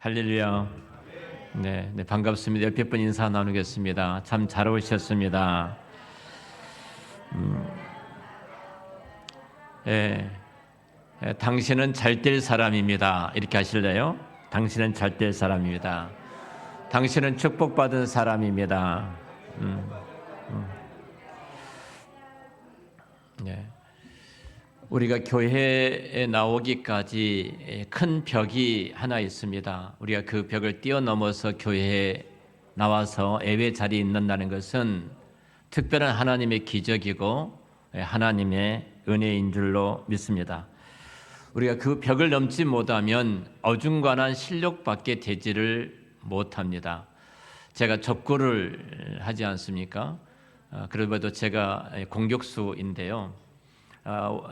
할렐루야. 네, 반갑습니다. 옆에 분 인사 나누겠습니다. 참 잘 오셨습니다. 예, 당신은 잘 될 사람입니다. 이렇게 하실래요? 당신은 잘 될 사람입니다. 당신은 축복받은 사람입니다. 네. 우리가 교회에 나오기까지 큰 벽이 하나 있습니다. 우리가 그 벽을 뛰어넘어서 교회에 나와서 예배 자리에 있는다는 것은 특별한 하나님의 기적이고 하나님의 은혜인 줄로 믿습니다. 우리가 그 벽을 넘지 못하면 어중간한 실력밖에 되지를 못합니다. 제가 족구를 하지 않습니까? 그래도 제가 공격수인데요.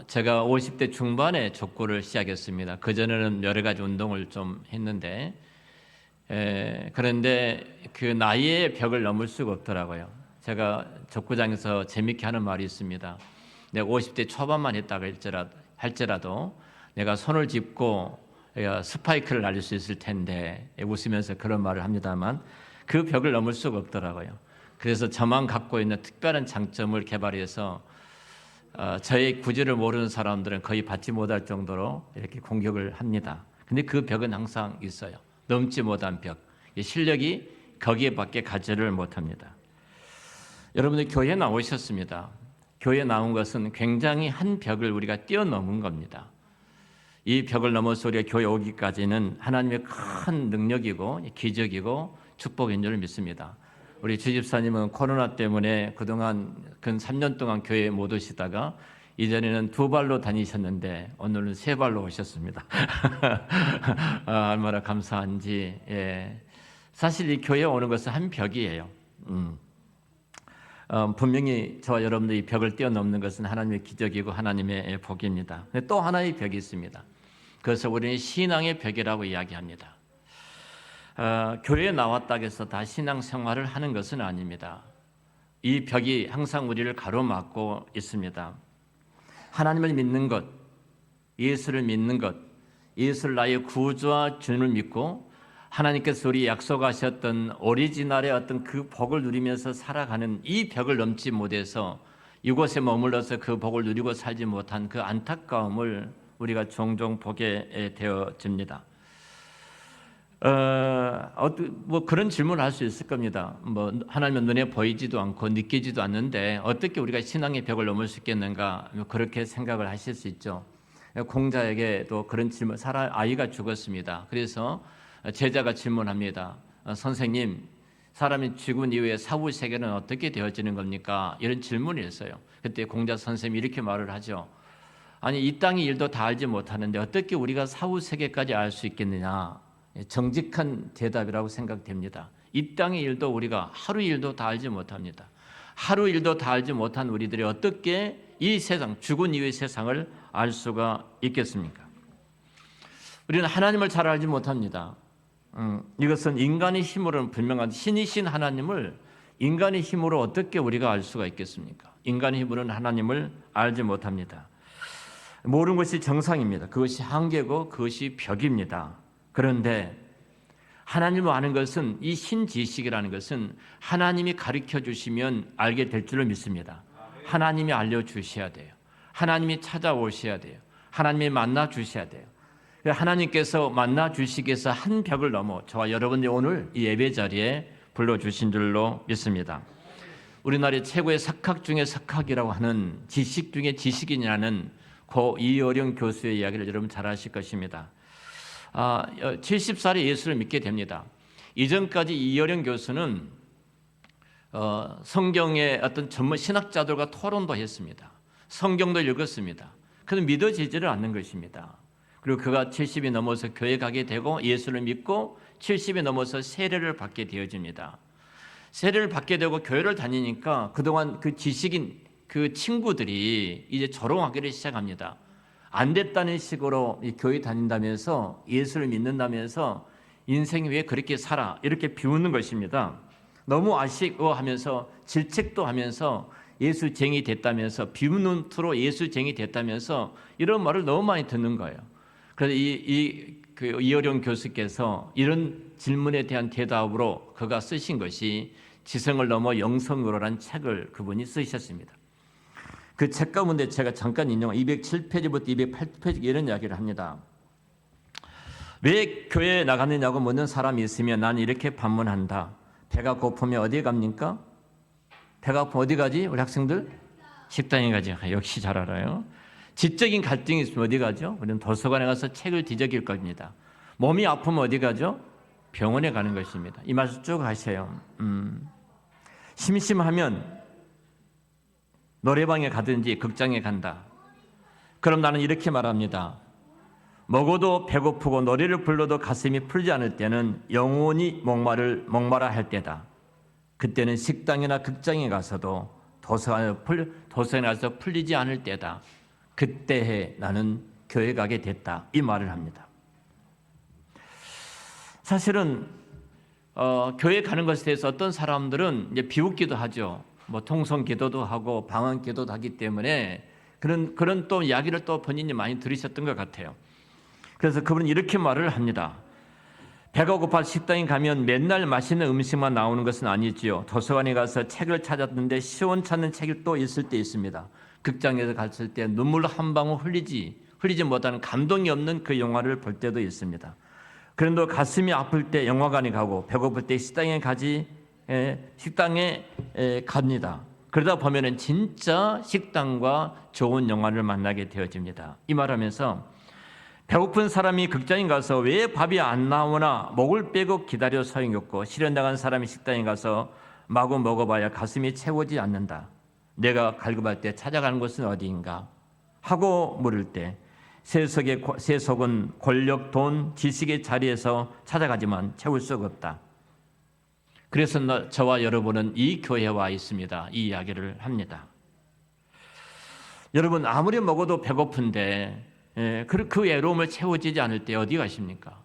제가 50대 중반에 족구를 시작했습니다. 그전에는 여러 가지 운동을 좀 했는데 그런데 그 나이의 벽을 넘을 수가 없더라고요. 제가 족구장에서 재밌게 하는 말이 있습니다. 내가 50대 초반만 했다고 할지라도 내가 손을 짚고 스파이크를 날릴 수 있을 텐데, 웃으면서 그런 말을 합니다만 그 벽을 넘을 수가 없더라고요. 그래서 저만 갖고 있는 특별한 장점을 개발해서 저의 구질을 모르는 사람들은 거의 받지 못할 정도로 이렇게 공격을 합니다. 근데 그 벽은 항상 있어요. 넘지 못한 벽. 실력이 거기에밖에 가지를 못합니다. 여러분들 교회에 나오셨습니다. 교회에 나온 것은 굉장히 한 벽을 우리가 뛰어넘은 겁니다. 이 벽을 넘어서 우리가 교회 오기까지는 하나님의 큰 능력이고 기적이고 축복인 줄 믿습니다. 우리 주집사님은 코로나 때문에 그동안 근 3년 동안 교회에 못 오시다가 이전에는 2발로 다니셨는데 오늘은 3발로 오셨습니다. 얼마나 감사한지. 사실 이 교회에 오는 것은 한 벽이에요. 분명히 저와 여러분들이 벽을 뛰어넘는 것은 하나님의 기적이고 하나님의 복입니다. 또 하나의 벽이 있습니다. 그래서 우리는 신앙의 벽이라고 이야기합니다. 교회에 나왔다고 해서 다 신앙생활을 하는 것은 아닙니다. 이 벽이 항상 우리를 가로막고 있습니다. 하나님을 믿는 것, 예수를 믿는 것, 예수를 나의 구주와 주님을 믿고 하나님께서 우리 약속하셨던 오리지널의 어떤 그 복을 누리면서 살아가는 이 벽을 넘지 못해서 이곳에 머물러서 그 복을 누리고 살지 못한 그 안타까움을 우리가 종종 보게 되어집니다. 뭐 그런 질문을 할 수 있을 겁니다. 뭐 하나님은 눈에 보이지도 않고 느끼지도 않는데 어떻게 우리가 신앙의 벽을 넘을 수 있겠는가? 그렇게 생각을 하실 수 있죠. 공자에게도 그런 질문, 아이가 죽었습니다. 그래서 제자가 질문합니다. 선생님, 사람이 죽은 이후에 사후 세계는 어떻게 되어지는 겁니까? 이런 질문이 있어요. 그때 공자 선생님이 이렇게 말을 하죠. 아니, 이 땅의 일도 다 알지 못하는데 어떻게 우리가 사후 세계까지 알 수 있겠느냐? 정직한 대답이라고 생각됩니다. 이 땅의 일도 우리가 하루 일도 다 알지 못합니다. 하루 일도 다 알지 못한 우리들이 어떻게 이 세상, 죽은 이후의 세상을 알 수가 있겠습니까? 우리는 하나님을 잘 알지 못합니다. 이것은 인간의 힘으로는 분명한, 신이신 하나님을 인간의 힘으로 어떻게 우리가 알 수가 있겠습니까? 인간의 힘으로는 하나님을 알지 못합니다. 모르는 것이 정상입니다. 그것이 한계고 그것이 벽입니다. 그런데 하나님을 아는 것은, 이 신지식이라는 것은 하나님이 가르쳐 주시면 알게 될 줄로 믿습니다. 하나님이 알려주셔야 돼요. 하나님이 찾아오셔야 돼요. 하나님이 만나 주셔야 돼요. 하나님께서 만나 주시기 위해서 한 벽을 넘어 저와 여러분이 오늘 이 예배 자리에 불러주신 줄로 믿습니다. 우리나라의 최고의 석학 중에 석학이라고 하는, 지식 중에 지식인이라는 고 이어령 교수의 이야기를 여러분 잘 아실 것입니다. 70살에 예수를 믿게 됩니다. 이전까지 이어령 교수는 성경의 어떤 전문 신학자들과 토론도 했습니다. 성경도 읽었습니다. 그런데 믿어지지를 않는 것입니다. 그리고 그가 70이 넘어서 교회 가게 되고 예수를 믿고 70이 넘어서 세례를 받게 되어집니다. 세례를 받게 되고 교회를 다니니까 그동안 그 지식인 그 친구들이 이제 조롱하기를 시작합니다. 안 됐다는 식으로 교회 다닌다면서, 예수를 믿는다면서 인생이 왜 그렇게 살아, 이렇게 비웃는 것입니다. 너무 아쉬워하면서 질책도 하면서 예수쟁이 됐다면서, 비웃는 투로 예수쟁이 됐다면서 이런 말을 너무 많이 듣는 거예요. 그래서 이 그 이어룡 교수께서 이런 질문에 대한 대답으로 그가 쓰신 것이 지성을 넘어 영성으로란 책을 그분이 쓰셨습니다. 그 책 가운데 제가 잠깐 인용 207페이지부터 208페이지 이런 이야기를 합니다. 왜 교회에 나가느냐고 묻는 사람이 있으면 난 이렇게 반문한다. 배가 고프면 어디에 갑니까? 배가 고프면 어디 가지? 우리 학생들? 식당에 가지. 역시 잘 알아요. 지적인 갈등이 있으면 어디 가죠? 우리는 도서관에 가서 책을 뒤적일 겁니다. 몸이 아프면 어디 가죠? 병원에 가는 것입니다. 이 말씀 쭉 하세요. 심심하면 노래방에 가든지 극장에 간다. 그럼 나는 이렇게 말합니다. 먹어도 배고프고 노래를 불러도 가슴이 풀지 않을 때는 영원히 목마라 할 때다. 그때는 식당이나 극장에 가서도 도서관에 가서 풀리지 않을 때다. 그때에 나는 교회 가게 됐다. 이 말을 합니다. 사실은 교회 가는 것에 대해서 어떤 사람들은 이제 비웃기도 하죠. 뭐 통성 기도도 하고 방언 기도도 하기 때문에 그런 또 이야기를 또 본인이 많이 들으셨던 것 같아요. 그래서 그분은 이렇게 말을 합니다. 배가 고파 식당에 가면 맨날 맛있는 음식만 나오는 것은 아니지요. 도서관에 가서 책을 찾았는데 시원찮은 책이 또 있을 때 있습니다. 극장에서 갔을 때 눈물 한 방울 흘리지 못하는 감동이 없는 그 영화를 볼 때도 있습니다. 그런데 가슴이 아플 때 영화관에 가고 배고플 때 식당에 갑니다. 그러다 보면은 진짜 식당과 좋은 영화를 만나게 되어집니다. 이 말하면서 배고픈 사람이 극장에 가서 왜 밥이 안 나오나 목을 빼고 기다려 소용이 없고 실현당한 사람이 식당에 가서 마구 먹어봐야 가슴이 채워지지 않는다. 내가 갈급할 때 찾아가는 곳은 어디인가 하고 물을 때 세속은 권력, 돈, 지식의 자리에서 찾아가지만 채울 수가 없다. 그래서 저와 여러분은 이 교회에 와 있습니다. 이 이야기를 합니다. 여러분 아무리 먹어도 배고픈데 그 외로움을 채워지지 않을 때 어디 가십니까?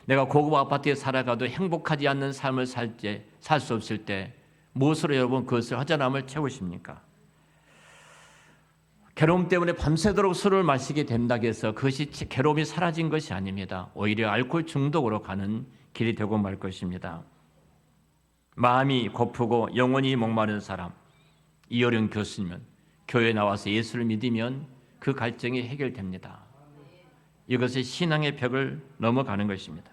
내가 고급 아파트에 살아가도 행복하지 않는 삶을 살 수 없을 때 무엇으로 여러분 그것을 허전함을 채우십니까? 괴로움 때문에 밤새도록 술을 마시게 된다고 해서 그것이 괴로움이 사라진 것이 아닙니다. 오히려 알코올 중독으로 가는 길이 되고 말 것입니다. 마음이 고프고 영혼이 목마른 사람, 이어령 교수님은 교회에 나와서 예수를 믿으면 그 갈증이 해결됩니다. 이것이 신앙의 벽을 넘어가는 것입니다.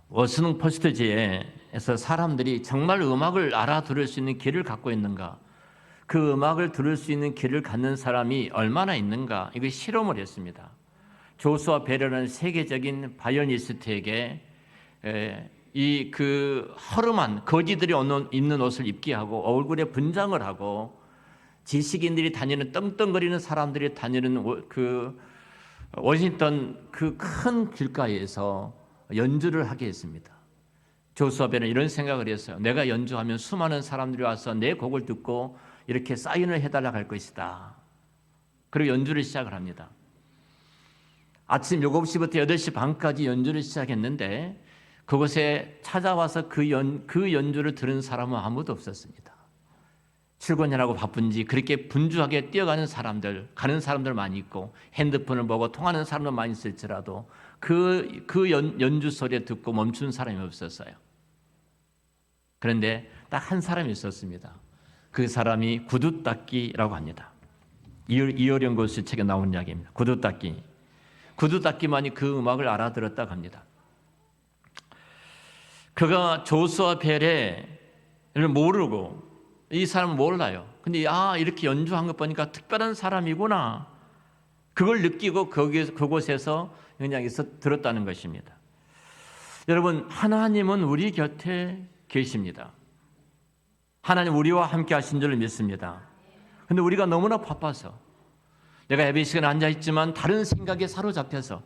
워싱턴 포스트지에서 사람들이 정말 음악을 알아들을 수 있는 귀를 갖고 있는가, 그 음악을 들을 수 있는 귀를 갖는 사람이 얼마나 있는가, 이거 실험을 했습니다. 조수아 베르라는 세계적인 바이올리니스트에게 이 그 허름한 거지들이 입는 옷을 입게 하고 얼굴에 분장을 하고 지식인들이 다니는 떵떵거리는 사람들이 다니는 그 워싱턴 그 큰 길가에서 연주를 하게 했습니다. 조수아 베르는 이런 생각을 했어요. 내가 연주하면 수많은 사람들이 와서 내 곡을 듣고 이렇게 사인을 해달라고 할 것이다. 그리고 연주를 시작을 합니다. 아침 7시부터 8시 반까지 연주를 시작했는데 그곳에 찾아와서 그 연주를 들은 사람은 아무도 없었습니다. 출근하라고 바쁜지 그렇게 분주하게 뛰어가는 사람들, 가는 사람들 많이 있고 핸드폰을 보고 통하는 사람도 많이 있을지라도 그 연주 소리 듣고 멈춘 사람이 없었어요. 그런데 딱 한 사람이 있었습니다. 그 사람이 구두닦기라고 합니다. 이어령 교수 책에 나온 이야기입니다. 구두닦기만이 그 음악을 알아들었다고 합니다. 그가 조수아 베레를 모르고 이 사람은 몰라요. 근데 이렇게 연주한 것 보니까 특별한 사람이구나. 그걸 느끼고 그곳에서 그냥 들었다는 것입니다. 여러분, 하나님은 우리 곁에 계십니다. 하나님 우리와 함께 하신 줄 믿습니다. 근데 우리가 너무나 바빠서 내가 예배 시간에 앉아있지만 다른 생각에 사로잡혀서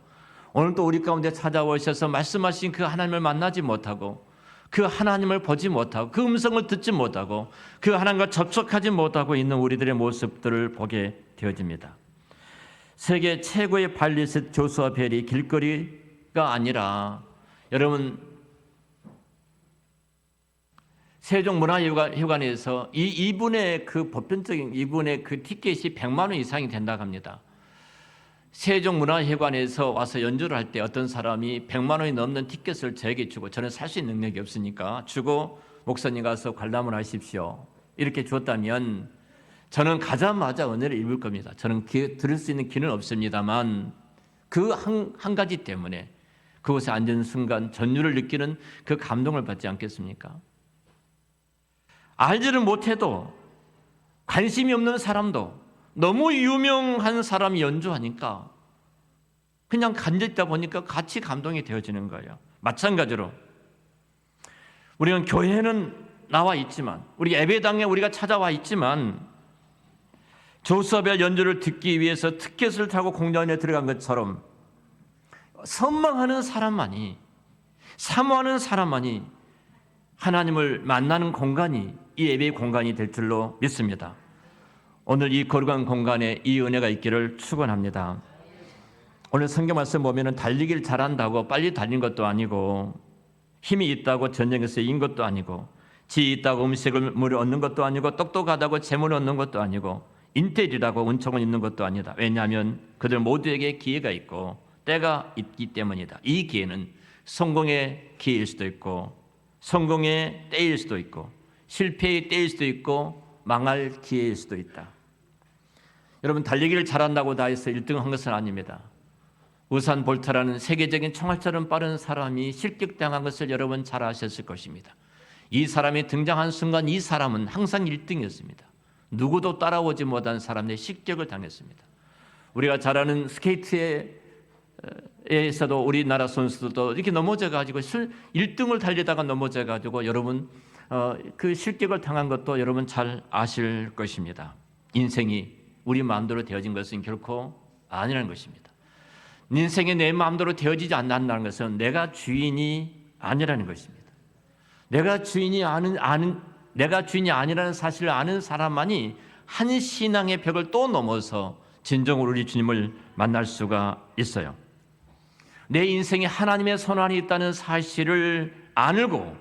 오늘 또 우리 가운데 찾아오셔서 말씀하신 그 하나님을 만나지 못하고 그 하나님을 보지 못하고 그 음성을 듣지 못하고 그 하나님과 접촉하지 못하고 있는 우리들의 모습들을 보게 되어집니다. 세계 최고의 바이올리니스트 조수아 벨이 길거리가 아니라 여러분 세종문화회관에서 이분의 그 보편적인 이분의 그 티켓이 100만 원 이상이 된다고 합니다. 세종문화회관에서 와서 연주를 할 때 어떤 사람이 100만 원이 넘는 티켓을 저에게 주고, 저는 살 수 있는 능력이 없으니까 주고, 목사님 가서 관람을 하십시오 이렇게 줬다면 저는 가자마자 은혜를 입을 겁니다. 저는 들을 수 있는 귀는 없습니다만 그 한 가지 때문에 그곳에 앉은 순간 전율을 느끼는 그 감동을 받지 않겠습니까? 알지를 못해도, 관심이 없는 사람도 너무 유명한 사람이 연주하니까 그냥 앉아있다 보니까 같이 감동이 되어지는 거예요. 마찬가지로 우리는 교회는 나와 있지만, 우리 예배당에 우리가 찾아와 있지만 조수아벨 연주를 듣기 위해서 티켓을 타고 공연에 들어간 것처럼 선망하는 사람만이, 사모하는 사람만이 하나님을 만나는 공간이 이 예배의 공간이 될 줄로 믿습니다. 오늘 이 거룩한 공간에 이 은혜가 있기를 축원합니다. 오늘 성경 말씀 보면은 달리기를 잘한다고 빨리 달린 것도 아니고, 힘이 있다고 전쟁에서 이긴 것도 아니고, 지혜 있다고 음식을 얻는 것도 아니고, 똑똑하다고 재물을 얻는 것도 아니고, 인텔이라고 은총을 입는 것도 아니다. 왜냐하면 그들 모두에게 기회가 있고 때가 있기 때문이다. 이 기회는 성공의 기회일 수도 있고, 성공의 때일 수도 있고, 실패의 때일 수도 있고, 망할 기회일 수도 있다. 여러분, 달리기를 잘한다고 다 해서 1등 한 것은 아닙니다. 우산 볼트라는 세계적인 총알처럼 빠른 사람이 실격당한 것을 여러분 잘 아셨을 것입니다. 이 사람이 등장한 순간 이 사람은 항상 1등이었습니다. 누구도 따라오지 못한 사람의 실격을 당했습니다. 우리가 잘 아는 스케이트에서도 우리나라 선수들도 이렇게 넘어져가지고 1등을 달리다가 넘어져가지고 여러분 그 실격을 당한 것도 여러분 잘 아실 것입니다. 인생이 우리 마음대로 되어진 것은 결코 아니라는 것입니다. 인생이 내 마음대로 되어지지 않는다는 것은 내가 주인이 아니라는 것입니다. 내가 주인이 아니라는 사실을 아는 사람만이 한 신앙의 벽을 또 넘어서 진정으로 우리 주님을 만날 수가 있어요. 내 인생에 하나님의 손안이 있다는 사실을 알고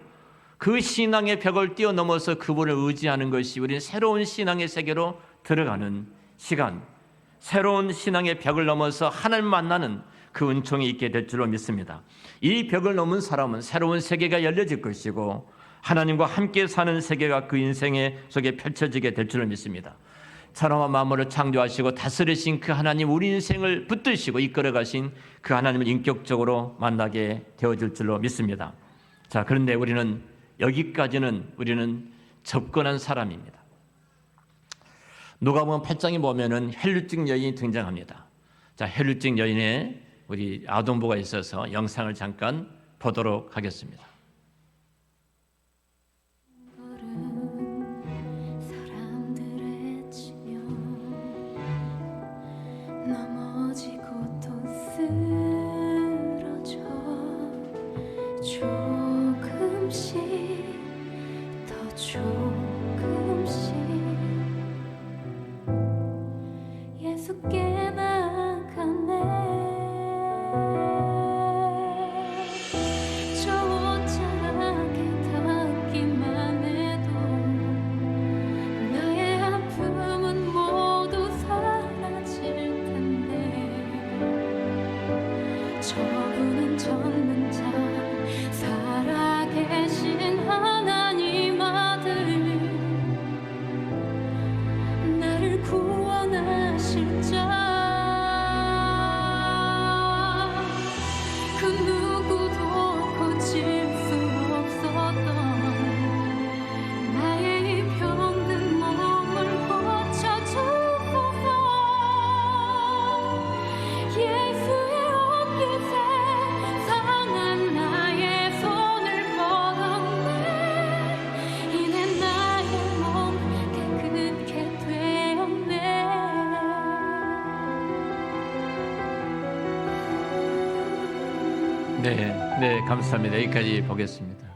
그 신앙의 벽을 뛰어넘어서 그분을 의지하는 것이 우리는 새로운 신앙의 세계로 들어가는 시간, 새로운 신앙의 벽을 넘어서 하나님 만나는 그 은총이 있게 될 줄로 믿습니다. 이 벽을 넘은 사람은 새로운 세계가 열려질 것이고 하나님과 함께 사는 세계가 그 인생의 속에 펼쳐지게 될 줄로 믿습니다. 천하와 만물을 창조하시고 다스리신 그 하나님, 우리 인생을 붙드시고 이끌어가신 그 하나님을 인격적으로 만나게 되어질 줄로 믿습니다. 자, 그런데 여기까지는 우리는 접근한 사람입니다. 누가복음 8장에 보면은 혈루증 여인이 등장합니다. 자, 혈루증 여인의 우리 아동부가 있어서 영상을 잠깐 보도록 하겠습니다. 넘어지고 또 쓰러져 조금씩 더 조금씩 예수께 나아가네. 저 옷자락에 닿기만 해도 나의 아픔은 모두 사라질 텐데 저분은 전능자 살아계신 하나님 아들 나를 구원하실 자 그 누구도 고칠 수 없었던 나의 이 병든 몸을 고쳐주소서. 예수의 옷깃에 상한 나의 손을 뻗었네. 이내 나의 몸 깨끗게 되었네. 네, 감사합니다. 여기까지 보겠습니다.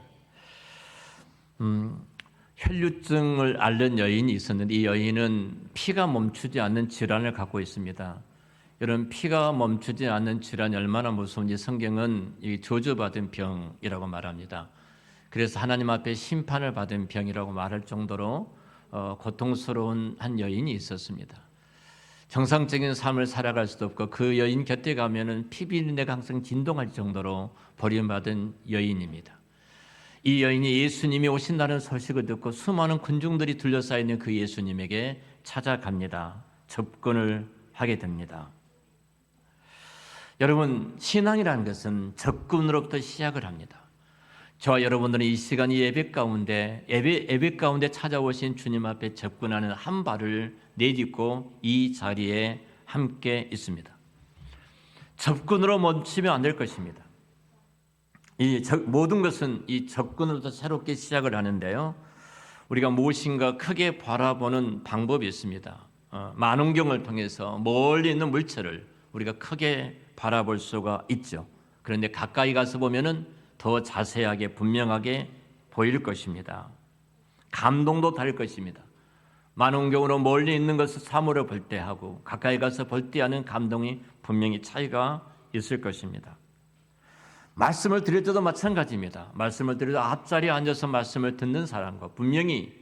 혈루증을 앓는 여인이 있었는데 이 여인은 피가 멈추지 않는 질환을 갖고 있습니다. 이런 피가 멈추지 않는 질환이 얼마나 무서운지 성경은 이 저주받은 병이라고 말합니다. 그래서 하나님 앞에 심판을 받은 병이라고 말할 정도로 고통스러운 한 여인이 있었습니다. 정상적인 삶을 살아갈 수도 없고 그 여인 곁에 가면은 피비린내가 항상 진동할 정도로 버림받은 여인입니다. 이 여인이 예수님이 오신다는 소식을 듣고 수많은 군중들이 둘러싸여 있는 그 예수님에게 찾아갑니다. 접근을 하게 됩니다. 여러분, 신앙이라는 것은 접근으로부터 시작을 합니다. 저와 여러분들은 이 시간 예배 가운데 찾아오신 주님 앞에 접근하는 한 발을 내딛고 이 자리에 함께 있습니다. 접근으로 멈추면 안 될 것입니다. 모든 것은 이 접근으로부터 새롭게 시작을 하는데요. 우리가 무엇인가 크게 바라보는 방법이 있습니다. 망원경을 통해서 멀리 있는 물체를 우리가 크게 바라볼 수가 있죠. 그런데 가까이 가서 보면은 더 자세하게 분명하게 보일 것입니다. 감동도 다를 것입니다. 망원경으로 멀리 있는 것을 사물을 볼 때하고 가까이 가서 볼 때 하는 감동이 분명히 차이가 있을 것입니다. 말씀을 드릴 때도 마찬가지입니다. 말씀을 드릴 때 앞자리에 앉아서 말씀을 듣는 사람과 분명히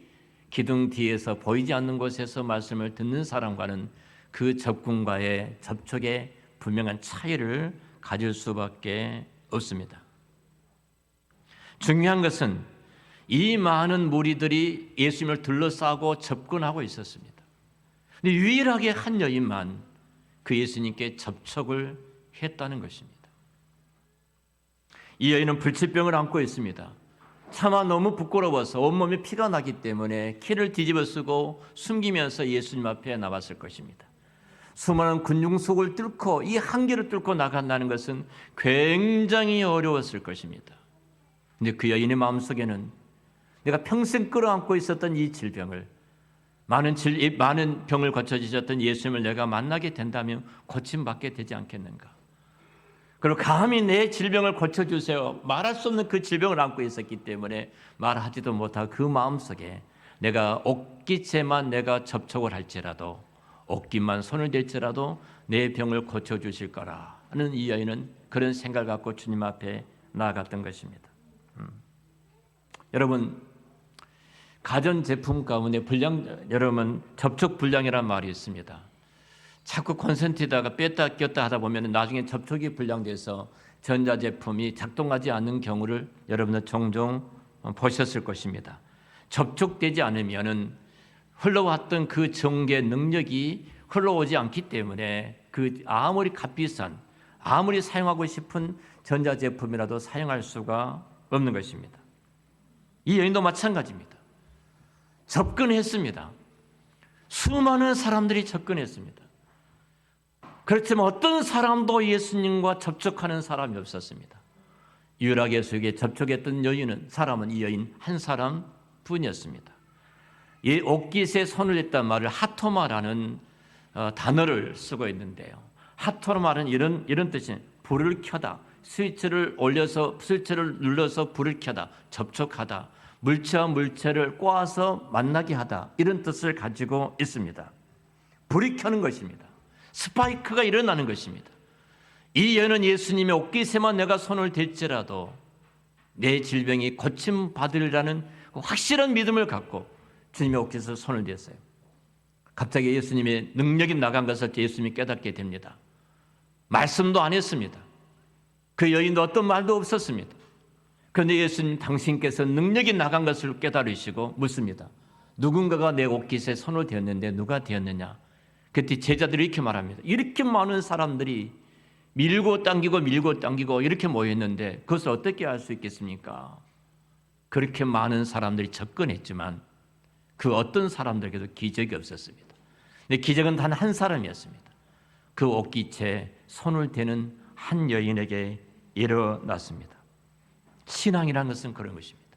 기둥 뒤에서 보이지 않는 곳에서 말씀을 듣는 사람과는 그 접근과의 접촉에 분명한 차이를 가질 수밖에 없습니다. 중요한 것은 이 많은 무리들이 예수님을 둘러싸고 접근하고 있었습니다. 근데 유일하게 한 여인만 그 예수님께 접촉을 했다는 것입니다. 이 여인은 불치병을 안고 있습니다. 차마 너무 부끄러워서 온몸에 피가 나기 때문에 키를 뒤집어 쓰고 숨기면서 예수님 앞에 나왔을 것입니다. 수많은 군중 속을 뚫고 이 한계를 뚫고 나간다는 것은 굉장히 어려웠을 것입니다. 근데 그 여인의 마음속에는 내가 평생 끌어안고 있었던 이 질병을 많은 병을 고쳐주셨던 예수님을 내가 만나게 된다면 고침받게 되지 않겠는가? 그리고 감히 내 질병을 고쳐주세요. 말할 수 없는 그 질병을 안고 있었기 때문에 말하지도 못하고 그 마음속에 내가 옥기채만 내가 접촉을 할지라도 옥기만 손을 댈지라도 내 병을 고쳐주실 거라는 이 여인은 그런 생각을 갖고 주님 앞에 나아갔던 것입니다. 여러분, 가전제품 가운데 여러분 접촉 불량이라는 말이 있습니다. 자꾸 콘센트에다가 뺐다 꼈다 하다 보면 나중에 접촉이 불량돼서 전자제품이 작동하지 않는 경우를 여러분은 종종 보셨을 것입니다. 접촉되지 않으면은 흘러왔던 그 전기의 능력이 흘러오지 않기 때문에 그 아무리 값비싼 아무리 사용하고 싶은 전자제품이라도 사용할 수가 없는 것입니다. 이 여인도 마찬가지입니다. 접근했습니다. 수많은 사람들이 접근했습니다. 그렇지만 어떤 사람도 예수님과 접촉하는 사람이 없었습니다. 유일하게 예수에게 접촉했던 사람은 이 여인 한 사람뿐이었습니다. 이 옥깃에 손을 댔단 말을 하토마라는 단어를 쓰고 있는데요. 하토마는 이런 뜻이 불을 켜다, 스위치를 눌러서 불을 켜다, 접촉하다, 물체와 물체를 꼬아서 만나게 하다, 이런 뜻을 가지고 있습니다. 불이 켜는 것입니다. 스파이크가 일어나는 것입니다. 이 여인은 예수님의 옥깃에만 내가 손을 댈지라도 내 질병이 고침받으리라는 확실한 믿음을 갖고 주님의 옥깃에 손을 댔어요. 갑자기 예수님의 능력이 나간 것을 예수님이 깨닫게 됩니다. 말씀도 안 했습니다. 그 여인도 어떤 말도 없었습니다. 그런데 예수님 당신께서 능력이 나간 것을 깨달으시고 묻습니다. 누군가가 내 옥깃에 손을 대었는데 누가 되었느냐? 그때 제자들이 이렇게 말합니다. 이렇게 많은 사람들이 밀고 당기고 이렇게 모였는데 그것을 어떻게 알 수 있겠습니까? 그렇게 많은 사람들이 접근했지만 그 어떤 사람들에게도 기적이 없었습니다. 근데 기적은 단 한 사람이었습니다. 그 옥깃에 손을 대는 한 여인에게 일어났습니다. 신앙이라는 것은 그런 것입니다.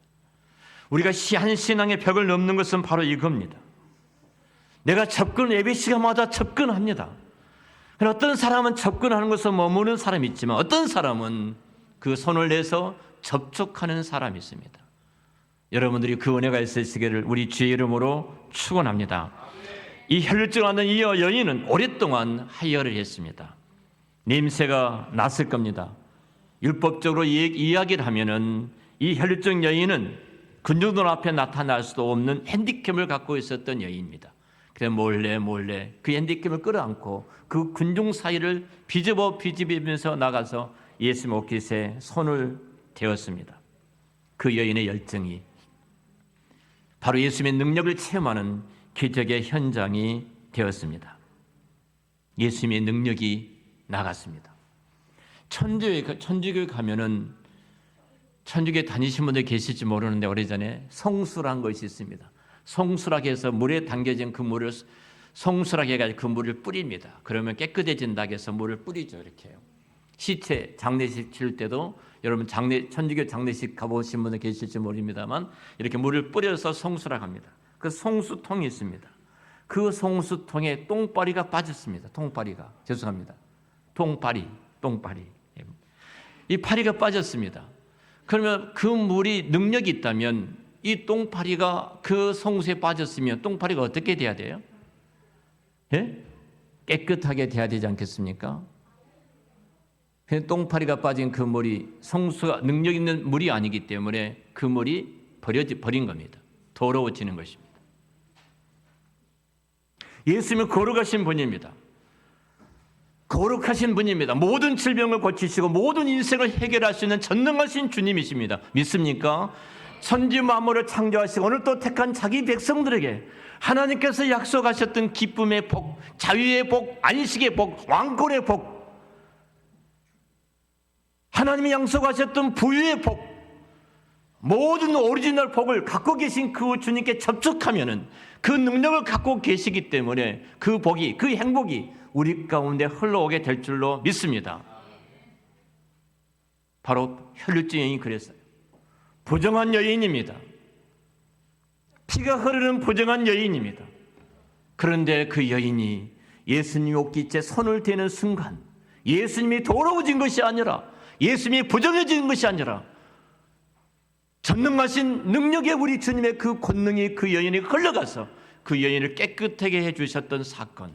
우리가 한 신앙의 벽을 넘는 것은 바로 이겁니다. 내가 예배 시간마다 접근합니다. 어떤 사람은 접근하는 것에 머무는 사람이 있지만 어떤 사람은 그 손을 내서 접촉하는 사람이 있습니다. 여러분들이 그 은혜가 있으시기를 우리 주의 이름으로 축원합니다. 이 혈루증하는 이 여인은 오랫동안 하혈을 했습니다. 냄새가 났을 겁니다. 율법적으로 이야기를 하면은 이 혈루증 여인은 군중들 앞에 나타날 수도 없는 핸디캡을 갖고 있었던 여인입니다. 그래 몰래 그 핸디캡을 끌어안고 그 군중 사이를 비집으면서 나가서 예수님 옷깃에 손을 대었습니다. 그 여인의 열정이 바로 예수님의 능력을 체험하는 기적의 현장이 되었습니다. 예수님의 능력이 나갔습니다. 천주교에 가면은 천주교에 다니신 분들 계실지 모르는데 오래전에 성수란 것이 있습니다. 성수라게 해서 물에 담겨진 그 물을 성수라게 해가지고 그 물을 뿌립니다. 그러면 깨끗해진다고 해서 물을 뿌리죠. 이렇게요. 시체 장례식 치를 때도 여러분 천주교 장례식 가보신 분들 계실지 모릅니다만 이렇게 물을 뿌려서 성수라고 합니다. 그 성수통이 있습니다. 그 성수통에 똥파리가 빠졌습니다. 똥파리가 죄송합니다. 똥파리 이 파리가 빠졌습니다. 그러면 그 물이 능력이 있다면 이 똥파리가 그 성수에 빠졌으면 똥파리가 어떻게 돼야 돼요? 예? 깨끗하게 돼야 되지 않겠습니까? 똥파리가 빠진 그 물이 성수가 능력 있는 물이 아니기 때문에 그 물이 버린 겁니다. 더러워지는 것입니다. 예수님은 거룩하신 분입니다. 거룩하신 분입니다. 모든 질병을 고치시고 모든 인생을 해결할 수 있는 전능하신 주님이십니다. 믿습니까? 천지 만물을 창조하시고 오늘 또 택한 자기 백성들에게 하나님께서 약속하셨던 기쁨의 복, 자유의 복, 안식의 복, 왕권의 복, 하나님이 약속하셨던 부유의 복, 모든 오리지널 복을 갖고 계신 그 주님께 접촉하면은 그 능력을 갖고 계시기 때문에 그 복이, 그 행복이 우리 가운데 흘러오게 될 줄로 믿습니다. 바로 혈류증 여인이 그랬어요. 부정한 여인입니다. 피가 흐르는 부정한 여인입니다. 그런데 그 여인이 예수님 옷깃에 손을 대는 순간 예수님이 더러워진 것이 아니라 예수님이 부정해진 것이 아니라 전능하신 능력의 우리 주님의 그 권능이 그 여인이 흘러가서 그 여인을 깨끗하게 해주셨던 사건.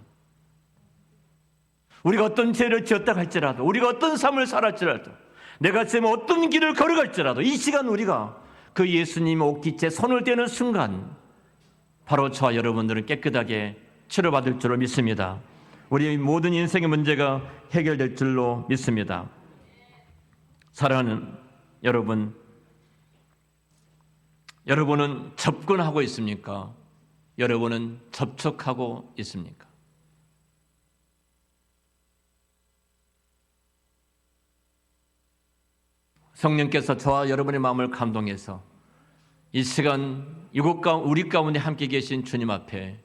우리가 어떤 죄를 지었다 할지라도 우리가 어떤 삶을 살았지라도 내가 지금 어떤 길을 걸어갈지라도 이 시간 우리가 그 예수님 옷깃에 손을 대는 순간 바로 저와 여러분들은 깨끗하게 치료받을 줄로 믿습니다. 우리 모든 인생의 문제가 해결될 줄로 믿습니다. 사랑하는 여러분은 접근하고 있습니까? 여러분은 접촉하고 있습니까? 성령께서 저와 여러분의 마음을 감동해서 이 시간 우리 가운데 함께 계신 주님 앞에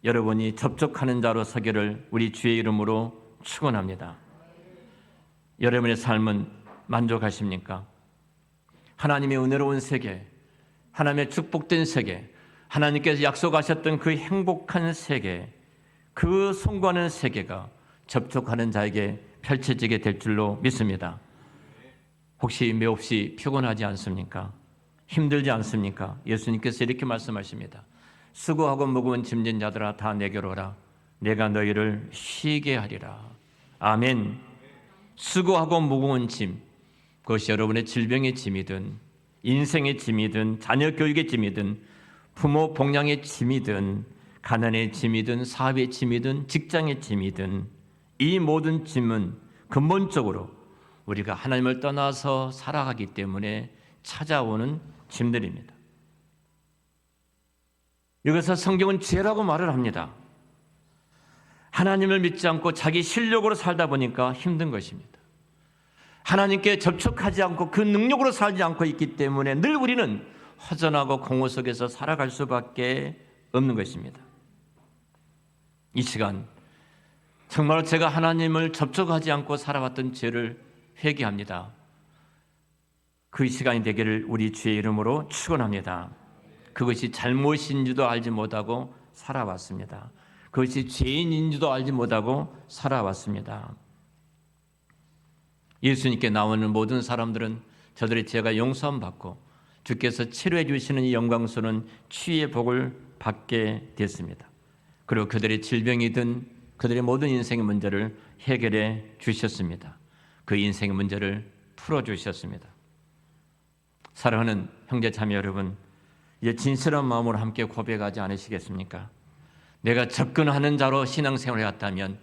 여러분이 접촉하는 자로 서기를 우리 주의 이름으로 축원합니다. 여러분의 삶은 만족하십니까? 하나님의 은혜로운 세계, 하나님의 축복된 세계, 하나님께서 약속하셨던 그 행복한 세계, 그 송구하는 세계가 접촉하는 자에게 펼쳐지게 될 줄로 믿습니다. 혹시 매없이 피곤하지 않습니까? 힘들지 않습니까? 예수님께서 이렇게 말씀하십니다. 수고하고 무거운 짐진 자들아 다 내게로 오라. 내가 너희를 쉬게 하리라. 아멘. 수고하고 무거운 짐, 그것이 여러분의 질병의 짐이든 인생의 짐이든 자녀 교육의 짐이든 부모 복양의 짐이든 가난의 짐이든 사업의 짐이든 직장의 짐이든 이 모든 짐은 근본적으로 우리가 하나님을 떠나서 살아가기 때문에 찾아오는 짐들입니다. 여기서 성경은 죄라고 말을 합니다. 하나님을 믿지 않고 자기 실력으로 살다 보니까 힘든 것입니다. 하나님께 접촉하지 않고 그 능력으로 살지 않고 있기 때문에 늘 우리는 허전하고 공허 속에서 살아갈 수밖에 없는 것입니다. 이 시간 정말 제가 하나님을 접촉하지 않고 살아왔던 죄를 회개합니다. 그 시간이 되기를 우리 주의 이름으로 축원합니다. 그것이 잘못인지도 알지 못하고 살아왔습니다. 그것이 죄인인지도 알지 못하고 살아왔습니다. 예수님께 나오는 모든 사람들은 저들의 죄가 용서함 받고 주께서 치료해 주시는 이 영광스러운 치유의 복을 받게 됐습니다. 그리고 그들의 질병이든 그들의 모든 인생의 문제를 해결해 주셨습니다. 그 인생의 문제를 풀어주셨습니다. 사랑하는 형제 자매 여러분, 이제 진실한 마음으로 함께 고백하지 않으시겠습니까? 내가 접근하는 자로 신앙생활을 했다면,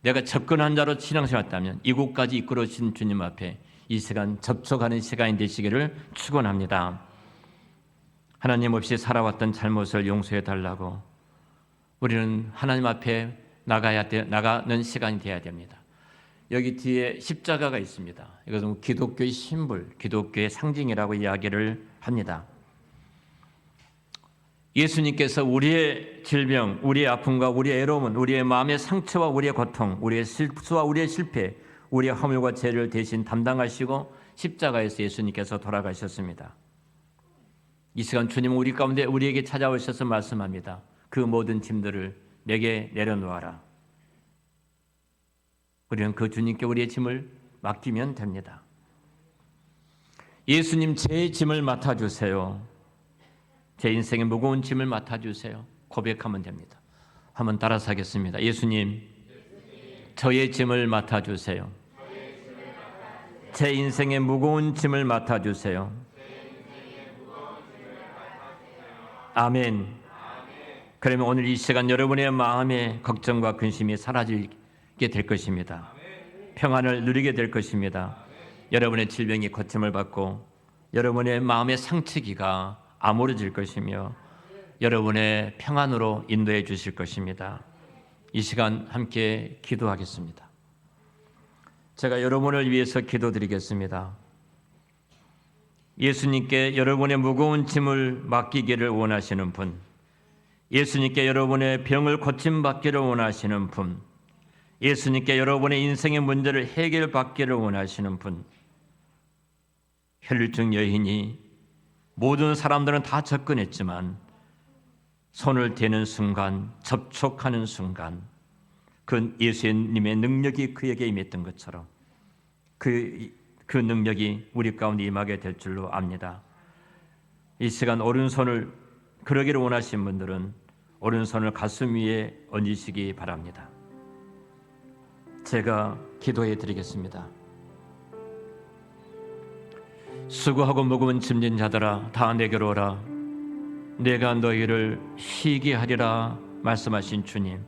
내가 접근한 자로 신앙생활을 했다면 이곳까지 이끌어 주신 주님 앞에 이 시간 접촉하는 시간이 되시기를 축원합니다. 하나님 없이 살아왔던 잘못을 용서해 달라고 우리는 하나님 앞에 나가는 시간이 되어야 됩니다. 여기 뒤에 십자가가 있습니다. 이것은 기독교의 심볼, 기독교의 상징이라고 이야기를 합니다. 예수님께서 우리의 질병, 우리의 아픔과 우리의 애로움은, 우리의 마음의 상처와 우리의 고통, 우리의 실수와 우리의 실패, 우리의 허물과 죄를 대신 담당하시고 십자가에서 예수님께서 돌아가셨습니다. 이 시간 주님은 우리 가운데 우리에게 찾아오셔서 말씀합니다. 그 모든 짐들을 내게 내려놓아라. 우리는 그 주님께 우리의 짐을 맡기면 됩니다. 예수님, 제 짐을 맡아주세요. 제 인생의 무거운 짐을 맡아주세요. 고백하면 됩니다. 한번 따라서 하겠습니다. 예수님, 저의 짐을 맡아주세요. 제 인생의 무거운 짐을 맡아주세요. 아멘. 그러면 오늘 이 시간 여러분의 마음의 걱정과 근심이 사라지게 될 것입니다. 평안을 누리게 될 것입니다. 여러분의 질병이 고침을 받고 여러분의 마음의 상처기가 아물어질 것이며 여러분의 평안으로 인도해 주실 것입니다. 이 시간 함께 기도하겠습니다. 제가 여러분을 위해서 기도드리겠습니다. 예수님께 여러분의 무거운 짐을 맡기기를 원하시는 분, 예수님께 여러분의 병을 고침받기를 원하시는 분, 예수님께 여러분의 인생의 문제를 해결받기를 원하시는 분, 혈류증 여인이 모든 사람들은 다 접근했지만 손을 대는 순간, 접촉하는 순간 그 예수님의 능력이 그에게 임했던 것처럼 그 능력이 우리 가운데 임하게 될 줄로 압니다. 이 시간 오른손을 그러기를 원하신 분들은 오른손을 가슴 위에 얹으시기 바랍니다. 제가 기도해 드리겠습니다. 수고하고 무거운 짐진 자들아 다 내게로 오라. 내가 너희를 쉬게 하리라 말씀하신 주님,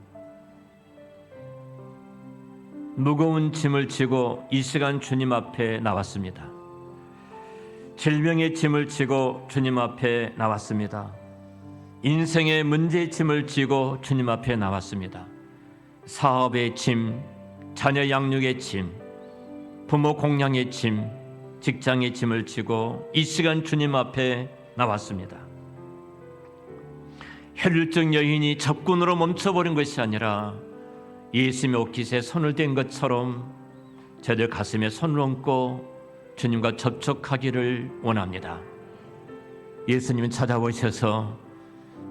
무거운 짐을 지고 이 시간 주님 앞에 나왔습니다. 질병의 짐을 지고 주님 앞에 나왔습니다. 인생의 문제의 짐을 지고 주님 앞에 나왔습니다. 사업의 짐, 자녀 양육의 짐, 부모 공양의 짐, 직장의 짐을 지고 이 시간 주님 앞에 나왔습니다. 혈류증 여인이 접근으로 멈춰버린 것이 아니라 예수님의 옷깃에 손을 댄 것처럼 저들 가슴에 손을 얹고 주님과 접촉하기를 원합니다. 예수님은 찾아오셔서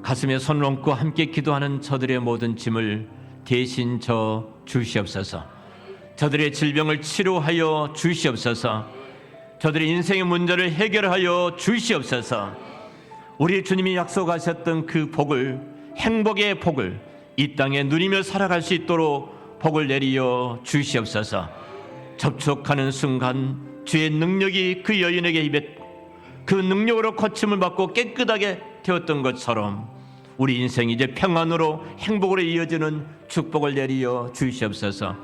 가슴에 손을 얹고 함께 기도하는 저들의 모든 짐을 대신 져 주시옵소서. 저들의 질병을 치료하여 주시옵소서. 저들의 인생의 문제를 해결하여 주시옵소서. 우리 주님이 약속하셨던 그 복을, 행복의 복을 이 땅에 누리며 살아갈 수 있도록 복을 내리어 주시옵소서. 접촉하는 순간 주의 능력이 그 여인에게 임했고 그 능력으로 고침을 받고 깨끗하게 되었던 것처럼 우리 인생이 이제 평안으로 행복으로 이어지는 축복을 내리어 주시옵소서.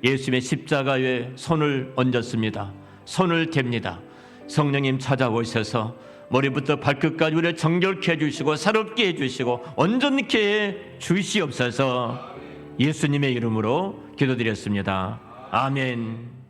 예수님의 십자가에 손을 얹었습니다. 손을 댑니다. 성령님 찾아오셔서 머리부터 발끝까지 우리를 정결케 해주시고 새롭게 해주시고 온전케 해 주시옵소서. 예수님의 이름으로 기도드렸습니다. 아멘.